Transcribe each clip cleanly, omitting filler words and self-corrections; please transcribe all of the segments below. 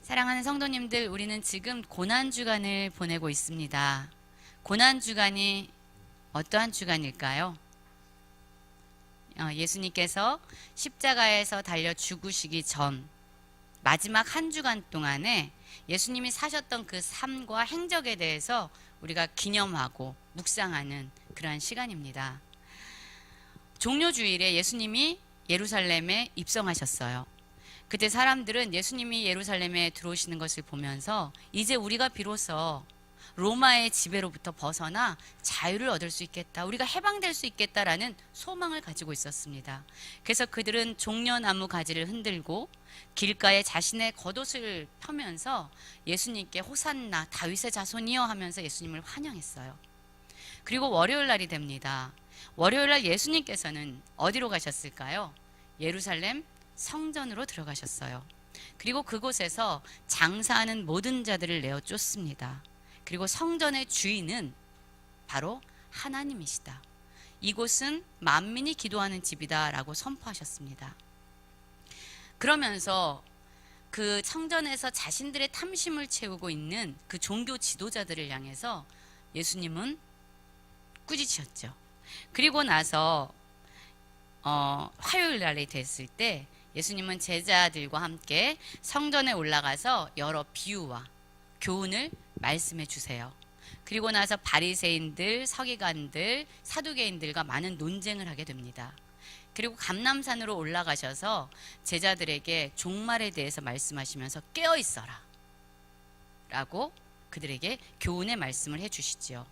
사랑하는 성도님들, 우리는 지금 고난주간을 보내고 있습니다. 고난주간이 어떠한 주간일까요? 예수님께서 십자가에서 달려 죽으시기 전 마지막 한 주간 동안에 예수님이 사셨던 그 삶과 행적에 대해서 우리가 기념하고 묵상하는 그러한 시간입니다. 종료주일에 예수님이 예루살렘에 입성하셨어요. 그때 사람들은 예수님이 예루살렘에 들어오시는 것을 보면서 이제 우리가 비로소 로마의 지배로부터 벗어나 자유를 얻을 수 있겠다, 우리가 해방될 수 있겠다라는 소망을 가지고 있었습니다. 그래서 그들은 종려나무 가지를 흔들고 길가에 자신의 겉옷을 펴면서 예수님께 호산나 다윗의 자손이여 하면서 예수님을 환영했어요. 그리고 월요일 날이 됩니다. 월요일 날 예수님께서는 어디로 가셨을까요? 예루살렘 성전으로 들어가셨어요. 그리고 그곳에서 장사하는 모든 자들을 내어 쫓습니다. 그리고 성전의 주인은 바로 하나님이시다. 이곳은 만민이 기도하는 집이다 라고 선포하셨습니다. 그러면서 그 성전에서 자신들의 탐심을 채우고 있는 그 종교 지도자들을 향해서 예수님은 꾸짖으셨죠. 그리고 나서 화요일 날이 됐을 때 예수님은 제자들과 함께 성전에 올라가서 여러 비유와 교훈을 말씀해 주세요. 그리고 나서 바리새인들, 서기관들, 사두개인들과 많은 논쟁을 하게 됩니다. 그리고 감람산으로 올라가셔서 제자들에게 종말에 대해서 말씀하시면서 깨어 있어라 라고 그들에게 교훈의 말씀을 해 주시지요.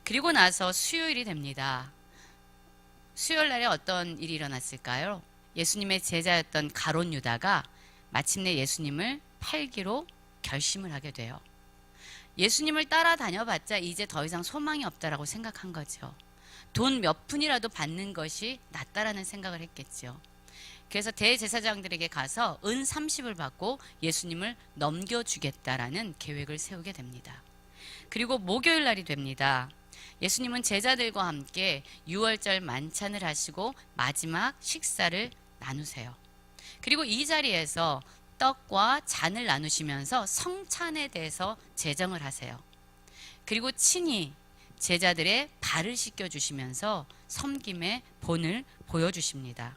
그리고 나서 수요일이 됩니다. 수요일 날에 어떤 일이 일어났을까요? 예수님의 제자였던 가룟 유다가 마침내 예수님을 팔기로 결심을 하게 돼요. 예수님을 따라다녀봤자 이제 더 이상 소망이 없다라고 생각한 거죠. 돈 몇 푼이라도 받는 것이 낫다라는 생각을 했겠죠. 그래서 대제사장들에게 가서 은 30을 받고 예수님을 넘겨주겠다라는 계획을 세우게 됩니다. 그리고 목요일 날이 됩니다. 예수님은 제자들과 함께 유월절 만찬을 하시고 마지막 식사를 나누세요. 그리고 이 자리에서 떡과 잔을 나누시면서 성찬에 대해서 제정을 하세요. 그리고 친히 제자들의 발을 씻겨주시면서 섬김의 본을 보여주십니다.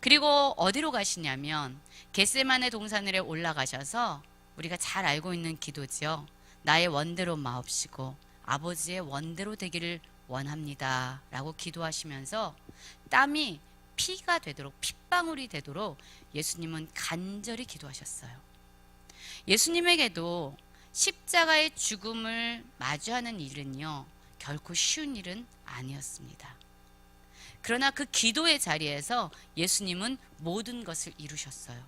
그리고 어디로 가시냐면 겟세마네 동산을에 올라가셔서 우리가 잘 알고 있는 기도죠. 나의 원대로 마옵시고 아버지의 원대로 되기를 원합니다 라고 기도하시면서 땀이 피가 되도록, 핏방울이 되도록 예수님은 간절히 기도하셨어요. 예수님에게도 십자가의 죽음을 마주하는 일은요, 결코 쉬운 일은 아니었습니다. 그러나 그 기도의 자리에서 예수님은 모든 것을 이루셨어요.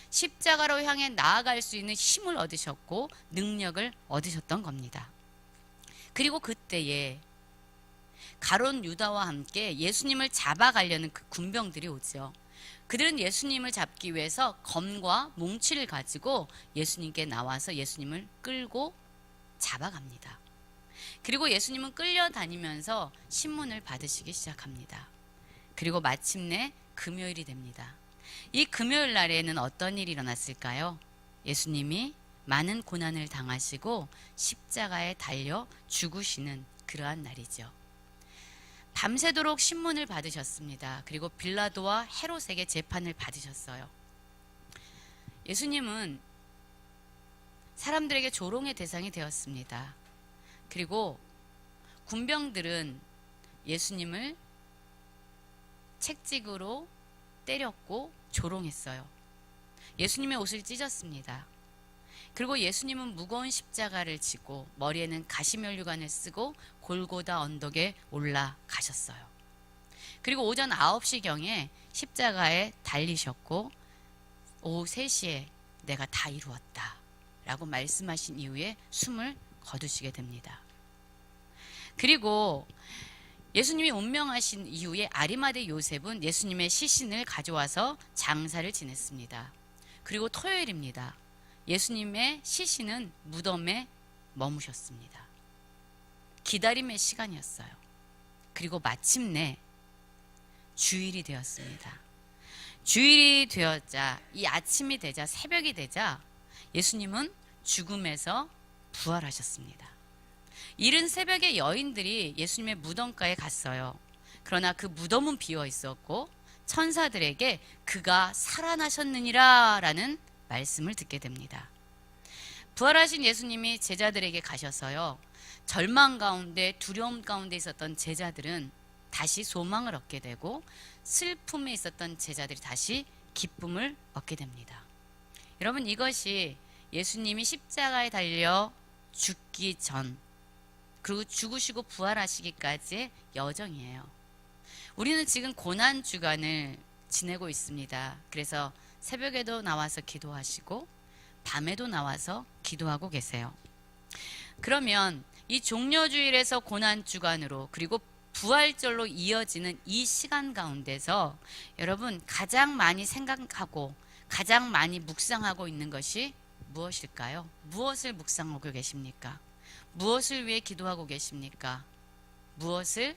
십자가로 향해 나아갈 수 있는 힘을 얻으셨고 능력을 얻으셨던 겁니다. 그리고 그때에 가룟 유다와 함께 예수님을 잡아가려는 그 군병들이 오죠. 그들은 예수님을 잡기 위해서 검과 뭉치를 가지고 예수님께 나와서 예수님을 끌고 잡아갑니다. 그리고 예수님은 끌려다니면서 신문을 받으시기 시작합니다. 그리고 마침내 금요일이 됩니다. 이 금요일 날에는 어떤 일이 일어났을까요? 예수님이 많은 고난을 당하시고 십자가에 달려 죽으시는 그러한 날이죠. 밤새도록 신문을 받으셨습니다. 그리고 빌라도와 헤롯에게 재판을 받으셨어요. 예수님은 사람들에게 조롱의 대상이 되었습니다. 그리고 군병들은 예수님을 채찍으로 때렸고 조롱했어요. 예수님의 옷을 찢었습니다. 그리고 예수님은 무거운 십자가를 지고 머리에는 가시면류관을 쓰고 골고다 언덕에 올라가셨어요. 그리고 오전 9시경에 십자가에 달리셨고 오후 3시에 내가 다 이루었다 라고 말씀하신 이후에 숨을 거두시게 됩니다. 그리고 예수님이 운명하신 이후에 아리마대 요셉은 예수님의 시신을 가져와서 장사를 지냈습니다. 그리고 토요일입니다. 예수님의 시신은 무덤에 머무셨습니다. 기다림의 시간이었어요. 그리고 마침내 주일이 되었습니다. 주일이 되었자, 이 아침이 되자, 새벽이 되자 예수님은 죽음에서 부활하셨습니다. 이른 새벽에 여인들이 예수님의 무덤가에 갔어요. 그러나 그 무덤은 비어 있었고 천사들에게 그가 살아나셨느니라 라는 말씀을 듣게 됩니다. 부활하신 예수님이 제자들에게 가셔서요, 절망 가운데 두려움 가운데 있었던 제자들은 다시 소망을 얻게 되고 슬픔에 있었던 제자들이 다시 기쁨을 얻게 됩니다. 여러분, 이것이 예수님이 십자가에 달려 죽기 전 그리고 죽으시고 부활하시기까지의 여정이에요. 우리는 지금 고난 주간을 지내고 있습니다. 그래서 새벽에도 나와서 기도하시고 밤에도 나와서 기도하고 계세요. 그러면 이 종려주일에서 고난 주간으로 그리고 부활절로 이어지는 이 시간 가운데서 여러분 가장 많이 생각하고 가장 많이 묵상하고 있는 것이 무엇일까요? 무엇을 묵상하고 계십니까? 무엇을 위해 기도하고 계십니까? 무엇을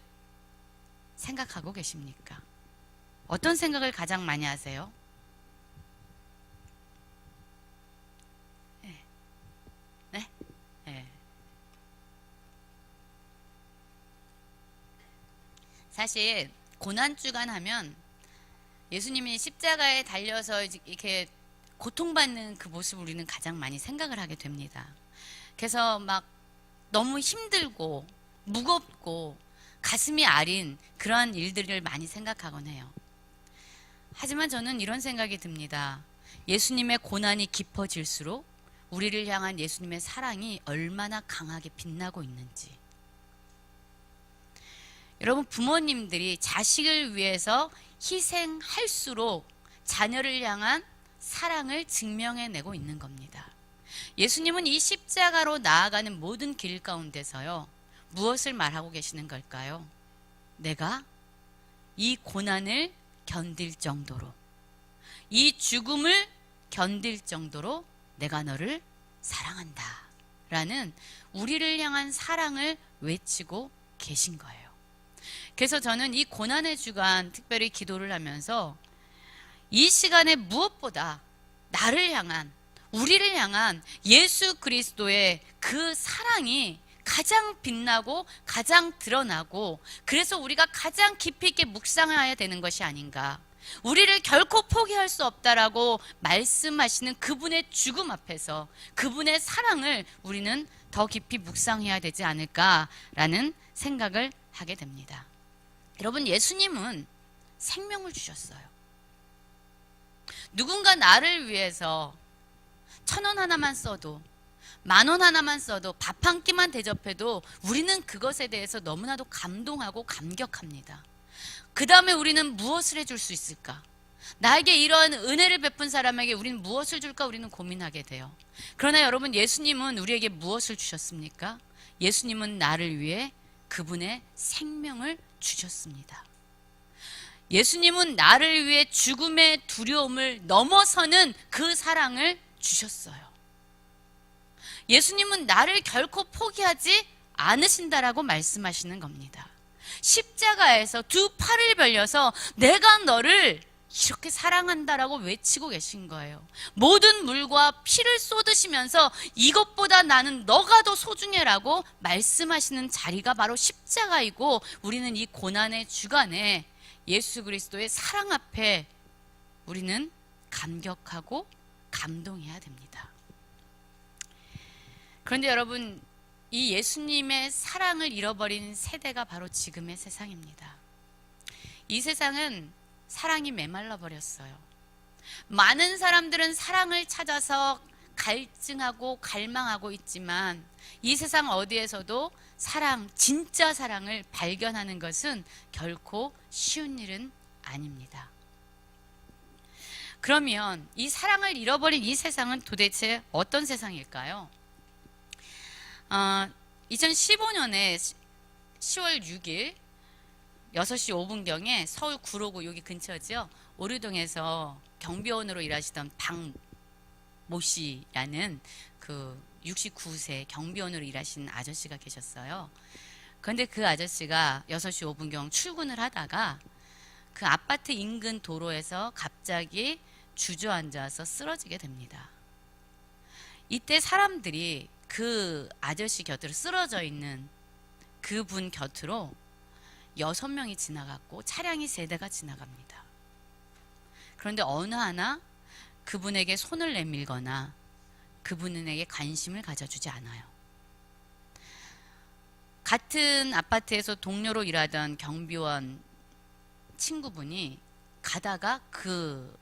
생각하고 계십니까? 어떤 생각을 가장 많이 하세요? 네? 네? 네. 사실 고난주간 하면 예수님이 십자가에 달려서 이렇게 고통받는 그 모습을 우리는 가장 많이 생각을 하게 됩니다. 그래서 막 너무 힘들고 무겁고 가슴이 아린 그러한 일들을 많이 생각하곤 해요. 하지만 저는 이런 생각이 듭니다. 예수님의 고난이 깊어질수록 우리를 향한 예수님의 사랑이 얼마나 강하게 빛나고 있는지. 여러분, 부모님들이 자식을 위해서 희생할수록 자녀를 향한 사랑을 증명해내고 있는 겁니다. 예수님은 이 십자가로 나아가는 모든 길 가운데서요, 무엇을 말하고 계시는 걸까요? 내가 이 고난을 견딜 정도로, 이 죽음을 견딜 정도로 내가 너를 사랑한다 라는 우리를 향한 사랑을 외치고 계신 거예요. 그래서 저는 이 고난의 주간 특별히 기도를 하면서 이 시간에 무엇보다 나를 향한, 우리를 향한 예수 그리스도의 그 사랑이 가장 빛나고 가장 드러나고, 그래서 우리가 가장 깊이 있게 묵상해야 되는 것이 아닌가. 우리를 결코 포기할 수 없다라고 말씀하시는 그분의 죽음 앞에서 그분의 사랑을 우리는 더 깊이 묵상해야 되지 않을까라는 생각을 하게 됩니다. 여러분, 예수님은 생명을 주셨어요. 누군가 나를 위해서 1,000원 하나만 써도, 10,000원 하나만 써도, 밥 한 끼만 대접해도 우리는 그것에 대해서 너무나도 감동하고 감격합니다. 그 다음에 우리는 무엇을 해줄 수 있을까? 나에게 이러한 은혜를 베푼 사람에게 우리는 무엇을 줄까? 우리는 고민하게 돼요. 그러나 여러분, 예수님은 우리에게 무엇을 주셨습니까? 예수님은 나를 위해 그분의 생명을 주셨습니다. 예수님은 나를 위해 죽음의 두려움을 넘어서는 그 사랑을 주셨어요. 예수님은 나를 결코 포기하지 않으신다라고 말씀하시는 겁니다. 십자가에서 두 팔을 벌려서 내가 너를 이렇게 사랑한다라고 외치고 계신 거예요. 모든 물과 피를 쏟으시면서 이것보다 나는 너가 더 소중해라고 말씀하시는 자리가 바로 십자가이고, 우리는 이 고난의 주간에 예수 그리스도의 사랑 앞에 우리는 감격하고 감동해야 됩니다. 그런데 여러분, 이 예수님의 사랑을 잃어버린 세대가 바로 지금의 세상입니다. 이 세상은 사랑이 메말라 버렸어요. 많은 사람들은 사랑을 찾아서 갈증하고 갈망하고 있지만 이 세상 어디에서도 사랑, 진짜 사랑을 발견하는 것은 결코 쉬운 일은 아닙니다. 그러면 이 사랑을 잃어버린 이 세상은 도대체 어떤 세상일까요? 2015년에 10월 6일 6시 5분경에 서울 구로구 여기 근처죠. 오류동에서 경비원으로 일하시던 박모 씨라는 그 69세 경비원으로 일하시는 아저씨가 계셨어요. 그런데 그 아저씨가 6시 5분경 출근을 하다가 그 아파트 인근 도로에서 갑자기 주저앉아서 쓰러지게 됩니다. 이때 사람들이 그 아저씨 곁으로 쓰러져 있는 그분 곁으로 6명이 지나갔고 차량이 3대가 지나갑니다. 그런데 어느 하나 그분에게 손을 내밀거나 그분에게 관심을 가져주지 않아요. 같은 아파트에서 동료로 일하던 경비원 친구분이 가다가 그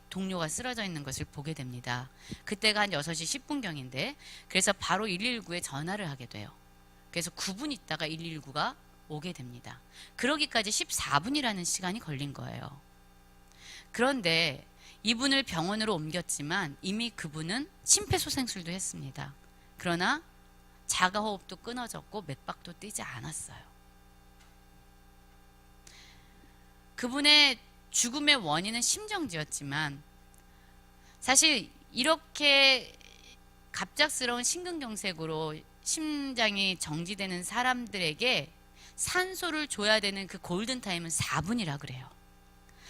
동료가 쓰러져 있는 것을 보게 됩니다. 그때가 한 6시 10분경인데 그래서 바로 119에 전화를 하게 돼요. 그래서 9분 있다가 119가 오게 됩니다. 그러기까지 14분이라는 시간이 걸린 거예요. 그런데 이분을 병원으로 옮겼지만 이미 그분은 심폐소생술도 했습니다. 그러나 자가호흡도 끊어졌고 맥박도 뛰지 않았어요. 그분의 죽음의 원인은 심정지였지만 사실 이렇게 갑작스러운 심근경색으로 심장이 정지되는 사람들에게 산소를 줘야 되는 그 골든타임은 4분이라 그래요.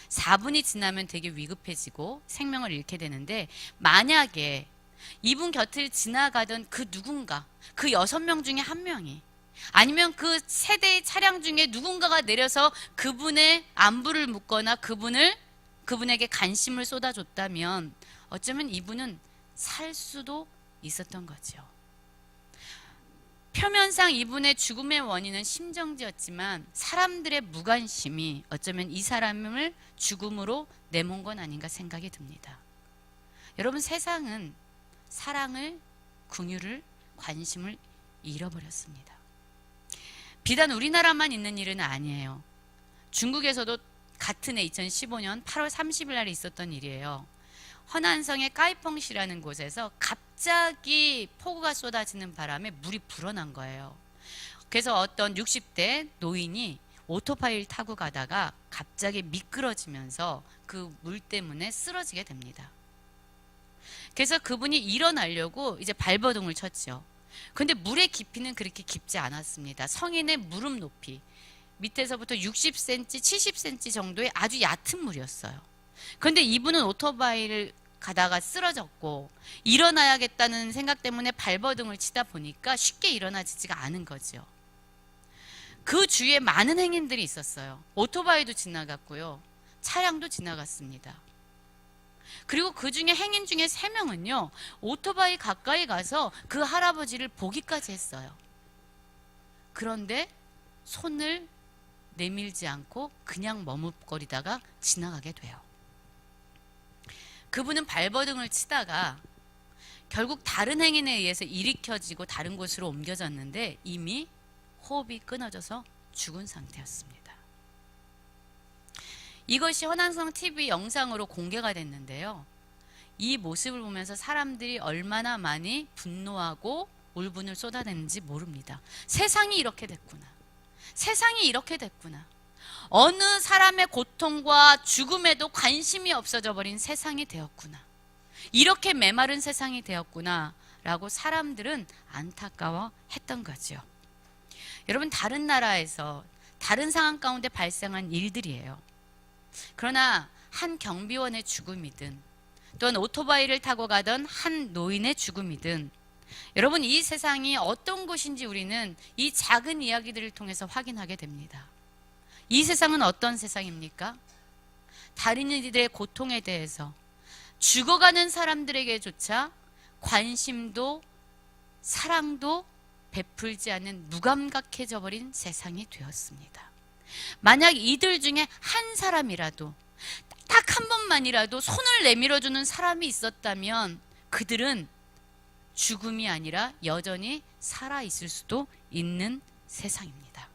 4분이 지나면 되게 위급해지고 생명을 잃게 되는데 만약에 이분 곁을 지나가던 그 누군가, 그 6명 중에 한 명이 아니면 그 세대의 차량 중에 누군가가 내려서 그분의 안부를 묻거나 그분에게 관심을 쏟아줬다면 어쩌면 이분은 살 수도 있었던 거죠. 표면상 이분의 죽음의 원인은 심정지였지만 사람들의 무관심이 어쩌면 이 사람을 죽음으로 내몬 건 아닌가 생각이 듭니다. 여러분, 세상은 사랑을, 긍휼을, 관심을 잃어버렸습니다. 비단 우리나라만 있는 일은 아니에요. 중국에서도 같은 해 2015년 8월 30일 날에 있었던 일이에요. 허난성의 까이펑시라는 곳에서 갑자기 폭우가 쏟아지는 바람에 물이 불어난 거예요. 그래서 어떤 60대 노인이 오토바이를 타고 가다가 갑자기 미끄러지면서 그 물 때문에 쓰러지게 됩니다. 그래서 그분이 일어나려고 이제 발버둥을 쳤죠. 근데 물의 깊이는 그렇게 깊지 않았습니다. 성인의 무릎 높이, 밑에서부터 60cm, 70cm 정도의 아주 얕은 물이었어요. 그런데 이분은 오토바이를 가다가 쓰러졌고 일어나야겠다는 생각 때문에 발버둥을 치다 보니까 쉽게 일어나지가 않은 거죠. 그 주위에 많은 행인들이 있었어요. 오토바이도 지나갔고요. 차량도 지나갔습니다. 그리고 그 중에 행인 중에 3명은요. 오토바이 가까이 가서 그 할아버지를 보기까지 했어요. 그런데 손을 내밀지 않고 그냥 머뭇거리다가 지나가게 돼요. 그분은 발버둥을 치다가 결국 다른 행인에 의해서 일으켜지고 다른 곳으로 옮겨졌는데 이미 호흡이 끊어져서 죽은 상태였습니다. 이것이 허난성 TV 영상으로 공개가 됐는데요. 이 모습을 보면서 사람들이 얼마나 많이 분노하고 울분을 쏟아냈는지 모릅니다. 세상이 이렇게 됐구나. 세상이 이렇게 됐구나. 어느 사람의 고통과 죽음에도 관심이 없어져 버린 세상이 되었구나. 이렇게 메마른 세상이 되었구나 라고 사람들은 안타까워했던 거죠. 여러분, 다른 나라에서 다른 상황 가운데 발생한 일들이에요. 그러나 한 경비원의 죽음이든 또는 오토바이를 타고 가던 한 노인의 죽음이든 여러분, 이 세상이 어떤 곳인지 우리는 이 작은 이야기들을 통해서 확인하게 됩니다. 이 세상은 어떤 세상입니까? 다른 이들의 고통에 대해서 죽어가는 사람들에게조차 관심도 사랑도 베풀지 않는 무감각해져 버린 세상이 되었습니다. 만약 이들 중에 한 사람이라도 딱 한 번만이라도 손을 내밀어주는 사람이 있었다면 그들은 죽음이 아니라 여전히 살아있을 수도 있는 세상입니다.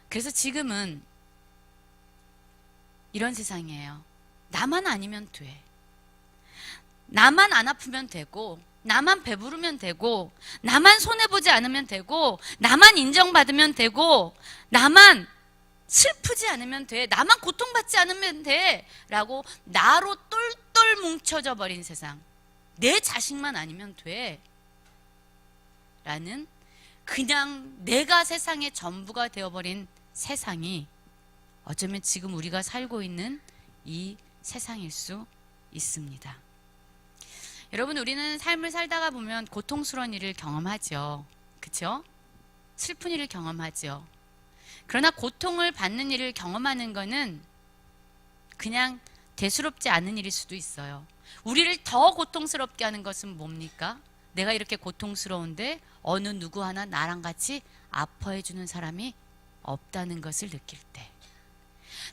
그래서 지금은 이런 세상이에요. 나만 아니면 돼. 나만 안 아프면 되고, 나만 배부르면 되고, 나만 손해보지 않으면 되고, 나만 인정받으면 되고, 나만 슬프지 않으면 돼. 나만 고통받지 않으면 돼. 라고 나로 똘똘 뭉쳐져 버린 세상. 내 자식만 아니면 돼. 라는 그냥 내가 세상의 전부가 되어버린 세상이 어쩌면 지금 우리가 살고 있는 이 세상일 수 있습니다. 여러분, 우리는 삶을 살다가 보면 고통스러운 일을 경험하죠. 그렇죠? 슬픈 일을 경험하죠. 그러나 고통을 받는 일을 경험하는 것은 그냥 대수롭지 않은 일일 수도 있어요. 우리를 더 고통스럽게 하는 것은 뭡니까? 내가 이렇게 고통스러운데 어느 누구 하나 나랑 같이 아파해 주는 사람이 없다는 것을 느낄 때,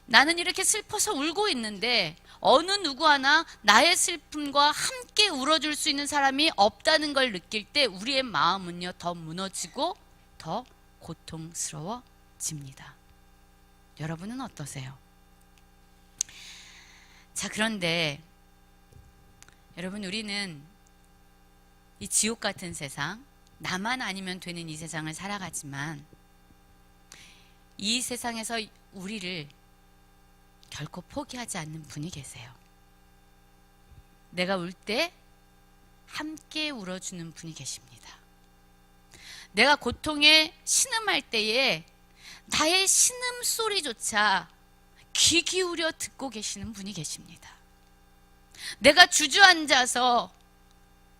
나는 이렇게 슬퍼서 울고 있는데 어느 누구 하나 나의 슬픔과 함께 울어줄 수 있는 사람이 없다는 걸 느낄 때 우리의 마음은요, 더 무너지고 더 고통스러워집니다. 여러분은 어떠세요? 자, 그런데 여러분, 우리는 이 지옥 같은 세상, 나만 아니면 되는 이 세상을 살아가지만 이 세상에서 우리를 결코 포기하지 않는 분이 계세요. 내가 울 때 함께 울어주는 분이 계십니다. 내가 고통에 신음할 때에 나의 신음소리조차 귀 기울여 듣고 계시는 분이 계십니다. 내가 주저앉아서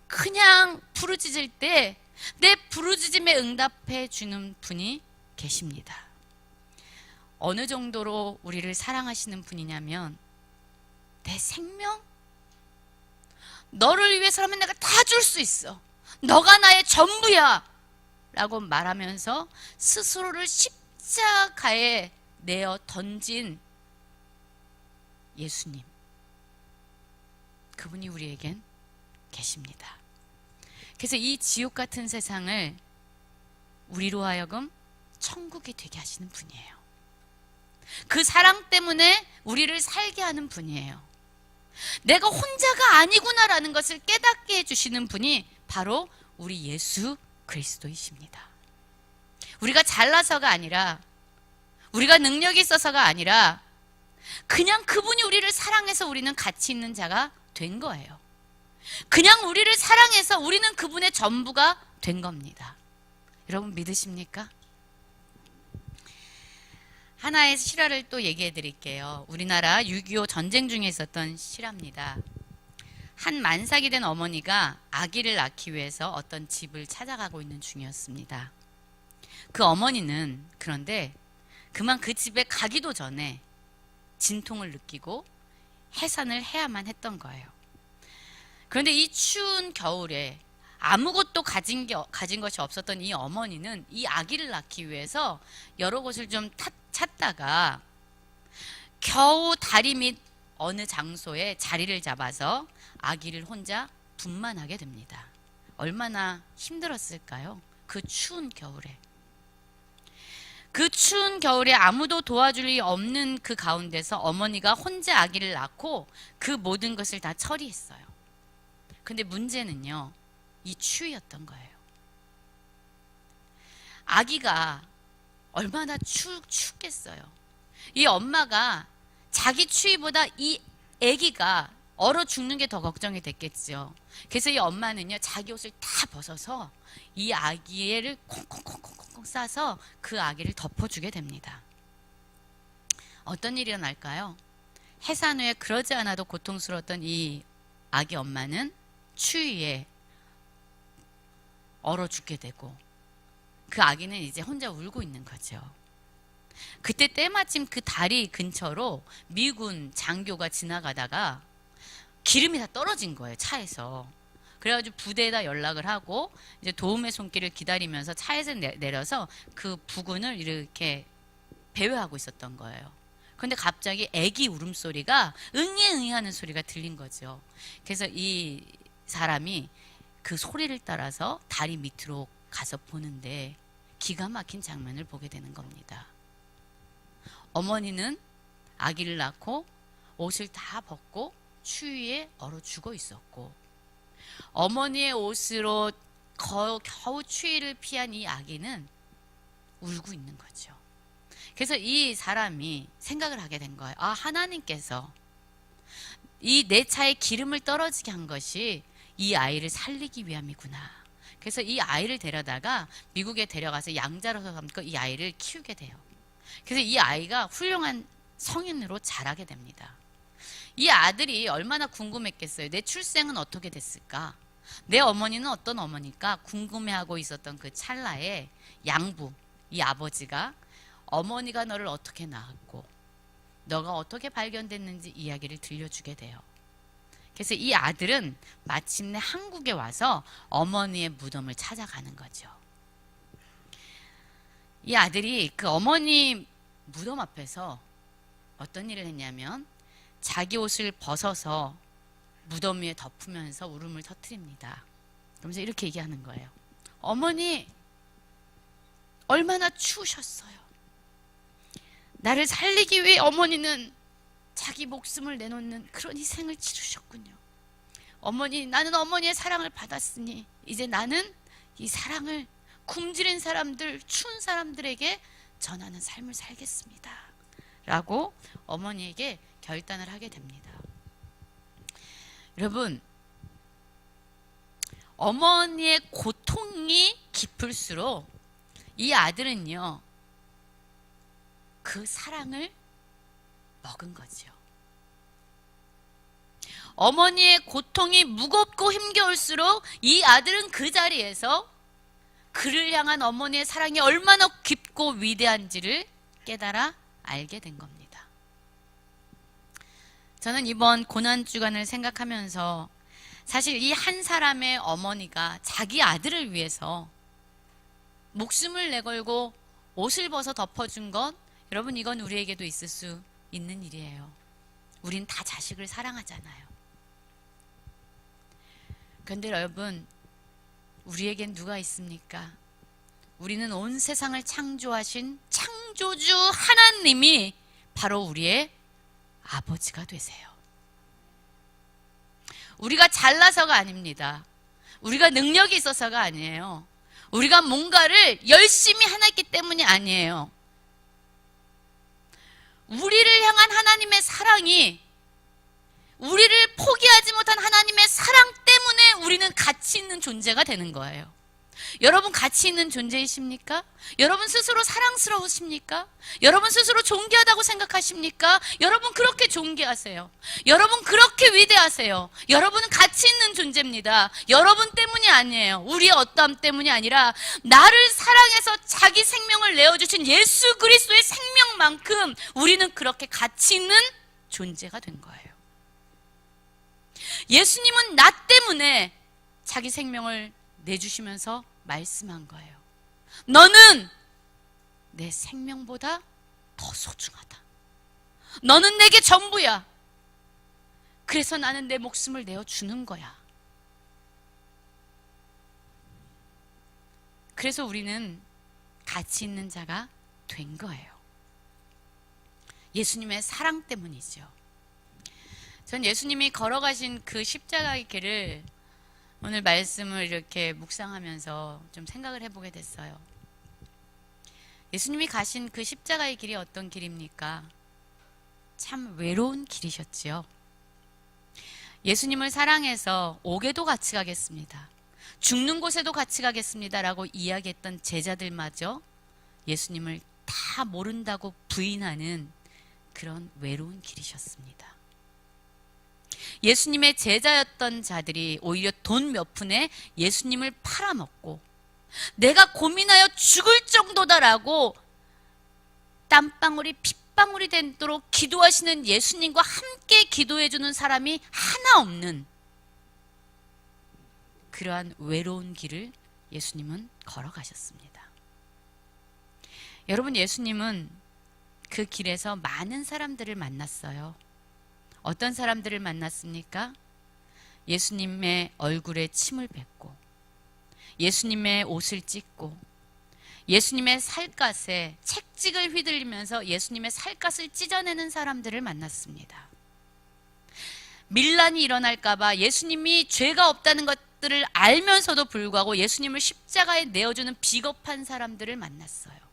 그냥 부르짖을 때 내 부르짖음에 응답해 주는 분이 계십니다. 어느 정도로 우리를 사랑하시는 분이냐면, 내 생명? 너를 위해서라면 내가 다 줄 수 있어. 너가 나의 전부야. 라고 말하면서 스스로를 십자가에 내어 던진 예수님. 그분이 우리에겐 계십니다. 그래서 이 지옥 같은 세상을 우리로 하여금 천국이 되게 하시는 분이에요. 그 사랑 때문에 우리를 살게 하는 분이에요. 내가 혼자가 아니구나라는 것을 깨닫게 해주시는 분이 바로 우리 예수 그리스도이십니다. 우리가 잘나서가 아니라, 우리가 능력이 있어서가 아니라 그냥 그분이 우리를 사랑해서 우리는 가치 있는 자가 된 거예요. 그냥 우리를 사랑해서 우리는 그분의 전부가 된 겁니다. 여러분, 믿으십니까? 하나의 실화를 또 얘기해 드릴게요. 우리나라 6.25 전쟁 중에 있었던 실화입니다. 한 만삭이 된 어머니가 아기를 낳기 위해서 어떤 집을 찾아가고 있는 중이었습니다. 그 어머니는 그런데 그만 그 집에 가기도 전에 진통을 느끼고 해산을 해야만 했던 거예요. 그런데 이 추운 겨울에 아무것도 가진 것이 없었던 이 어머니는 이 아기를 낳기 위해서 여러 곳을 좀 찾다가 겨우 다리 밑 어느 장소에 자리를 잡아서 아기를 혼자 분만하게 됩니다. 얼마나 힘들었을까요? 그 추운 겨울에. 그 추운 겨울에 아무도 도와줄 리 없는 그 가운데서 어머니가 혼자 아기를 낳고 그 모든 것을 다 처리했어요. 근데 문제는요, 이 추위였던 거예요. 아기가 얼마나 춥겠어요. 이 엄마가 자기 추위보다 이 아기가 얼어 죽는 게 더 걱정이 됐겠죠. 그래서 이 엄마는요, 자기 옷을 다 벗어서 이 아기를 콩콩콩콩콩 싸서 그 아기를 덮어주게 됩니다. 어떤 일이 일어날까요? 해산 후에 그러지 않아도 고통스러웠던 이 아기 엄마는 추위에 얼어 죽게 되고, 그 아기는 이제 혼자 울고 있는 거죠. 그때 때마침 그 다리 근처로 미군 장교가 지나가다가 기름이 다 떨어진 거예요, 차에서. 그래가지고 부대에다 연락을 하고 이제 도움의 손길을 기다리면서 차에서 내려서 그 부군을 이렇게 배회하고 있었던 거예요. 그런데 갑자기 애기 울음소리가 응애 하는 소리가 들린 거죠. 그래서 이 사람이 그 소리를 따라서 다리 밑으로 가서 보는데 기가 막힌 장면을 보게 되는 겁니다. 어머니는 아기를 낳고 옷을 다 벗고 추위에 얼어 죽어 있었고, 어머니의 옷으로 겨우 추위를 피한 이 아기는 울고 있는 거죠. 그래서 이 사람이 생각을 하게 된 거예요. 아, 하나님께서 이 내 차에 기름을 떨어지게 한 것이 이 아이를 살리기 위함이구나. 그래서 이 아이를 데려다가 미국에 데려가서 양자로 삼고 이 아이를 키우게 돼요. 그래서 이 아이가 훌륭한 성인으로 자라게 됩니다. 이 아들이 얼마나 궁금했겠어요. 내 출생은 어떻게 됐을까? 내 어머니는 어떤 어머니까? 궁금해하고 있었던 그 찰나에 양부, 이 아버지가 어머니가 너를 어떻게 낳았고 너가 어떻게 발견됐는지 이야기를 들려주게 돼요. 그래서 이 아들은 마침내 한국에 와서 어머니의 무덤을 찾아가는 거죠. 이 아들이 그 어머니 무덤 앞에서 어떤 일을 했냐면 자기 옷을 벗어서 무덤 위에 덮으면서 울음을 터뜨립니다. 그러면서 이렇게 얘기하는 거예요. 어머니, 얼마나 추우셨어요. 나를 살리기 위해 어머니는 자기 목숨을 내놓는 그런 희생을 치르셨군요. 어머니, 나는 어머니의 사랑을 받았으니 이제 나는 이 사랑을 굶주린 사람들, 추운 사람들에게 전하는 삶을 살겠습니다. 라고 어머니에게 결단을 하게 됩니다. 여러분, 어머니의 고통이 깊을수록 이 아들은요, 그 사랑을 먹은 거죠. 어머니의 고통이 무겁고 힘겨울수록 이 아들은 그 자리에서 그를 향한 어머니의 사랑이 얼마나 깊고 위대한지를 깨달아 알게 된 겁니다. 저는 이번 고난주간을 생각하면서 사실 이 한 사람의 어머니가 자기 아들을 위해서 목숨을 내걸고 옷을 벗어 덮어준 것, 여러분 이건 우리에게도 있을 수 있는 일이에요. 우린 다 자식을 사랑하잖아요. 그런데 여러분, 우리에겐 누가 있습니까? 우리는 온 세상을 창조하신 창조주 하나님이 바로 우리의 아버지가 되세요. 우리가 잘나서가 아닙니다. 우리가 능력이 있어서가 아니에요. 우리가 뭔가를 열심히 해냈기 때문이 아니에요. 우리를 향한 하나님의 사랑이, 우리를 포기하지 못한 하나님의 사랑 때문에 우리는 가치 있는 존재가 되는 거예요. 여러분 가치 있는 존재이십니까? 여러분 스스로 사랑스러우십니까? 여러분 스스로 존귀하다고 생각하십니까? 여러분 그렇게 존귀하세요. 여러분 그렇게 위대하세요. 여러분은 가치 있는 존재입니다. 여러분 때문이 아니에요. 우리의 어떠함 때문이 아니라 나를 사랑해서 자기 생명을 내어주신 예수 그리스도의 생명만큼 우리는 그렇게 가치 있는 존재가 된 거예요. 예수님은 나 때문에 자기 생명을 내주시면서 말씀한 거예요. 너는 내 생명보다 더 소중하다. 너는 내게 전부야. 그래서 나는 내 목숨을 내어주는 거야. 그래서 우리는 가치 있는 자가 된 거예요. 예수님의 사랑 때문이죠. 전 예수님이 걸어가신 그 십자가의 길을 오늘 말씀을 이렇게 묵상하면서 좀 생각을 해보게 됐어요. 예수님이 가신 그 십자가의 길이 어떤 길입니까? 참 외로운 길이셨지요. 예수님을 사랑해서 옥에도 같이 가겠습니다. 죽는 곳에도 같이 가겠습니다. 라고 이야기했던 제자들마저 예수님을 다 모른다고 부인하는 그런 외로운 길이셨습니다. 예수님의 제자였던 자들이 오히려 돈 몇 푼에 예수님을 팔아먹고 내가 고민하여 죽을 정도다라고 땀방울이 핏방울이 되도록 기도하시는 예수님과 함께 기도해주는 사람이 하나 없는 그러한 외로운 길을 예수님은 걸어가셨습니다. 여러분, 예수님은 그 길에서 많은 사람들을 만났어요. 어떤 사람들을 만났습니까? 예수님의 얼굴에 침을 뱉고 예수님의 옷을 찢고 예수님의 살갗에 책찍을 휘둘리면서 예수님의 살갗을 찢어내는 사람들을 만났습니다. 밀란이 일어날까 봐 예수님이 죄가 없다는 것들을 알면서도 불구하고 예수님을 십자가에 내어주는 비겁한 사람들을 만났어요.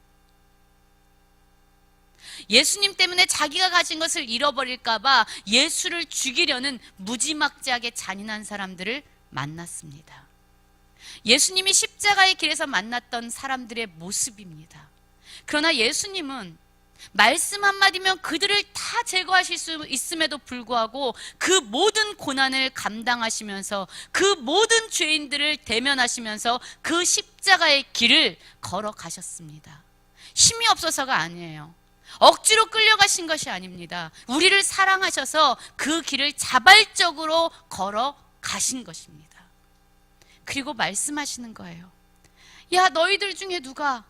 예수님 때문에 자기가 가진 것을 잃어버릴까 봐 예수를 죽이려는 무지막지하게 잔인한 사람들을 만났습니다. 예수님이 십자가의 길에서 만났던 사람들의 모습입니다. 그러나 예수님은 말씀 한마디면 그들을 다 제거하실 수 있음에도 불구하고 그 모든 고난을 감당하시면서 그 모든 죄인들을 대면하시면서 그 십자가의 길을 걸어가셨습니다. 힘이 없어서가 아니에요. 억지로 끌려가신 것이 아닙니다. 우리를 사랑하셔서 그 길을 자발적으로 걸어가신 것입니다. 그리고 말씀하시는 거예요. 야, 너희들 중에 누가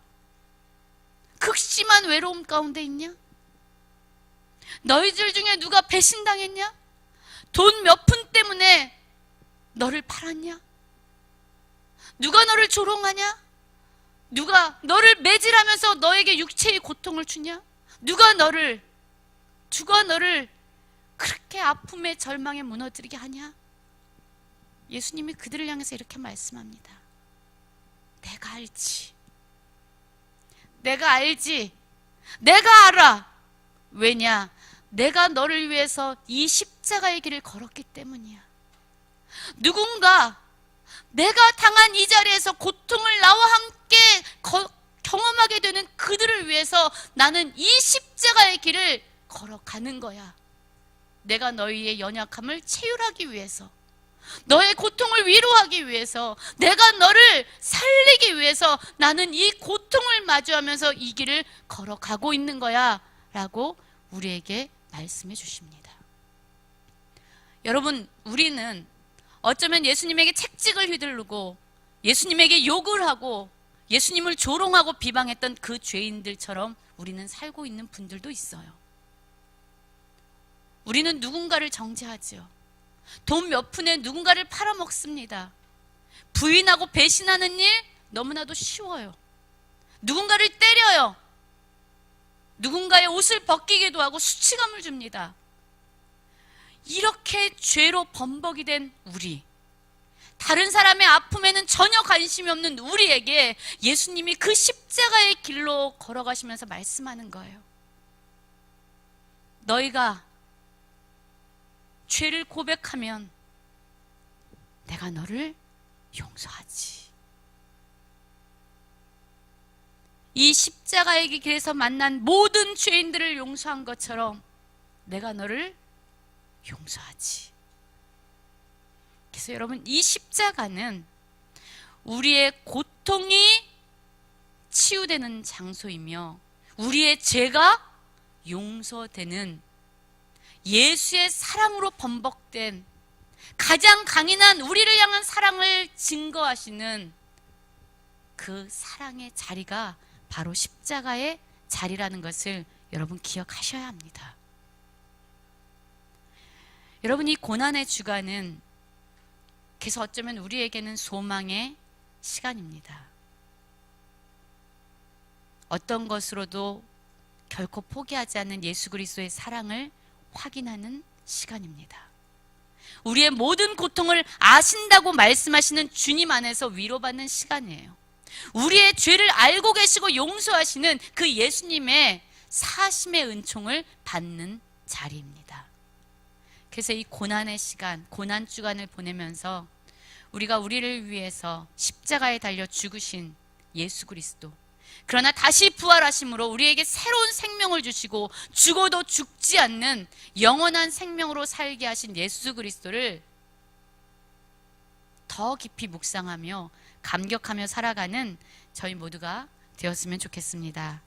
극심한 외로움 가운데 있냐? 너희들 중에 누가 배신당했냐? 돈 몇 푼 때문에 너를 팔았냐? 누가 너를 조롱하냐? 누가 너를 매질하면서 너에게 육체의 고통을 주냐? 누가 너를 그렇게 아픔에 절망에 무너뜨리게 하냐? 예수님이 그들을 향해서 이렇게 말씀합니다. 내가 알지. 내가 알지. 내가 알아. 왜냐? 내가 너를 위해서 이 십자가의 길을 걸었기 때문이야. 누군가 내가 당한 이 자리에서 고통을 나와 함께 경험하게 되는 그들을 위해서 나는 이 십자가의 길을 걸어가는 거야. 내가 너희의 연약함을 채율하기 위해서, 너의 고통을 위로하기 위해서, 내가 너를 살리기 위해서 나는 이 고통을 마주하면서 이 길을 걸어가고 있는 거야 라고 우리에게 말씀해 주십니다. 여러분, 우리는 어쩌면 예수님에게 채찍을 휘두르고 예수님에게 욕을 하고 예수님을 조롱하고 비방했던 그 죄인들처럼 우리는 살고 있는 분들도 있어요. 우리는 누군가를 정죄하지요. 돈 몇 푼에 누군가를 팔아먹습니다. 부인하고 배신하는 일 너무나도 쉬워요. 누군가를 때려요. 누군가의 옷을 벗기기도 하고 수치감을 줍니다. 이렇게 죄로 범벅이 된 우리, 다른 사람의 아픔에는 전혀 관심이 없는 우리에게 예수님이 그 십자가의 길로 걸어가시면서 말씀하는 거예요. 너희가 죄를 고백하면 내가 너를 용서하지. 이 십자가의 길에서 만난 모든 죄인들을 용서한 것처럼 내가 너를 용서하지. 그래서 여러분, 이 십자가는 우리의 고통이 치유되는 장소이며 우리의 죄가 용서되는, 예수의 사랑으로 범벅된 가장 강인한 우리를 향한 사랑을 증거하시는 그 사랑의 자리가 바로 십자가의 자리라는 것을 여러분 기억하셔야 합니다. 여러분, 이 고난의 주간은 그래서 어쩌면 우리에게는 소망의 시간입니다. 어떤 것으로도 결코 포기하지 않는 예수 그리스도의 사랑을 확인하는 시간입니다. 우리의 모든 고통을 아신다고 말씀하시는 주님 안에서 위로받는 시간이에요. 우리의 죄를 알고 계시고 용서하시는 그 예수님의 사심의 은총을 받는 자리입니다. 그래서 이 고난의 시간, 고난 주간을 보내면서 우리가 우리를 위해서 십자가에 달려 죽으신 예수 그리스도, 그러나 다시 부활하심으로 우리에게 새로운 생명을 주시고 죽어도 죽지 않는 영원한 생명으로 살게 하신 예수 그리스도를 더 깊이 묵상하며 감격하며 살아가는 저희 모두가 되었으면 좋겠습니다.